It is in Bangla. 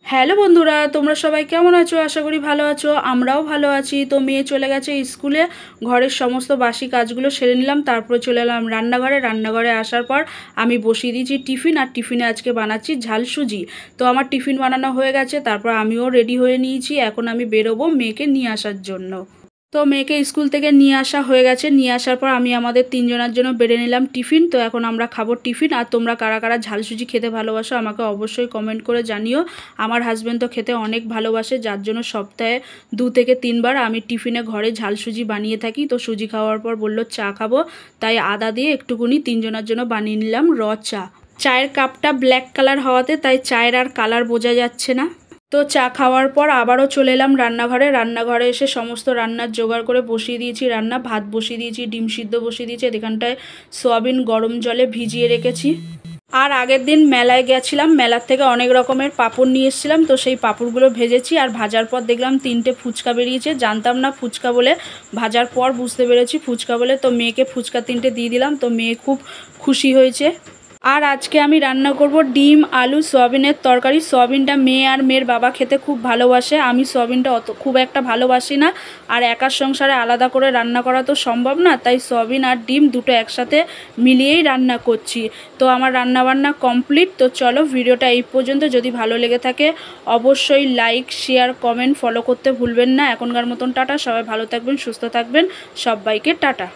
হ্যালো বন্ধুরা, তোমরা সবাই কেমন আছো? আশা করি ভালো আছো। আমরাও ভালো আছি। তো মেয়ে চলে গেছে স্কুলে, ঘরের সমস্ত বাসি কাজগুলো সেরে নিলাম, তারপরে চলে এলাম রান্নাঘরে আসার পর আমি বসিয়ে দিয়েছি টিফিন। আর টিফিনে আজকে বানাচ্ছি ঝাল সুজি। তো আমার টিফিন বানানো হয়ে গেছে, তারপর আমিও রেডি হয়ে নিয়েছি। এখন আমি বেরোবো মেয়েকে নিয়ে আসার জন্য। তো মেয়েকে স্কুল থেকে নিয়ে আসা হয়ে গেছে। নিয়ে আসার পর আমি আমাদের তিনজনের জন্য বেড়ে নিলাম টিফিন। তো এখন আমরা খাবো টিফিন। আর তোমরা কারা কারা ঝাল সুজি খেতে ভালোবাসো আমাকে অবশ্যই কমেন্ট করে জানিও। আমার হাজব্যান্ড তো খেতে অনেক ভালোবাসে, যার জন্য সপ্তাহে 2 থেকে 3 বার আমি টিফিনে ঘরে ঝাল সুজি বানিয়ে থাকি। তো সুজি খাওয়ার পর বললো চা খাবো, তাই আদা দিয়ে একটুকুনি তিনজনের জন্য বানিয়ে নিলাম চা। চায়ের কাপটা ব্ল্যাক কালার হওয়াতে তাই চায়ের আর কালার বোঝা যাচ্ছে না। তো চা খাওয়ার পর আবারও চলে এলাম রান্নাঘরে এসে সমস্ত রান্নার জোগাড় করে বসিয়ে দিয়েছি। ভাত বসিয়ে দিয়েছি, ডিম সিদ্ধ বসিয়ে দিয়েছি। এখানটায় সোয়াবিন গরম জলে ভিজিয়ে রেখেছি। আর আগের দিন মেলায় গেছিলাম, মেলার থেকে অনেক রকমের পাঁপড় নিয়ে এসেছিলাম। তো সেই পাঁপড়গুলো ভেজেছি। আর ভাজার পর দেখলাম 3টে ফুচকা বেরিয়েছে। জানতাম না ফুচকা বলে, ভাজার পর বুঝতে পেরেছি ফুচকা বলে। তো মেয়েকে ফুচকা 3টে দিয়ে দিলাম। তো মেয়ে খুব খুশি হয়েছে। আর আজকে আমি রান্না করব ডিম আলু সয়াবিনের তরকারি। সয়াবিনটা মেয়ে আর মেয়ের বাবা খেতে খুব ভালোবাসে, আমি সয়াবিনটা খুব একটা ভালোবাসি না। আর একার সংসারে আলাদা করে রান্না করা তো সম্ভব না, তাই সয়াবিন আর ডিম দুটো একসাথে মিলিয়েই রান্না করছি। তো আমার রান্নাবান্না কমপ্লিট। তো চলো ভিডিওটা এই পর্যন্ত। যদি ভালো লেগে থাকে অবশ্যই লাইক শেয়ার কমেন্ট ফলো করতে ভুলবেন না। এখনকার মতন টাটা। সবাই ভালো থাকবেন, সুস্থ থাকবেন। সবাইকে টাটা।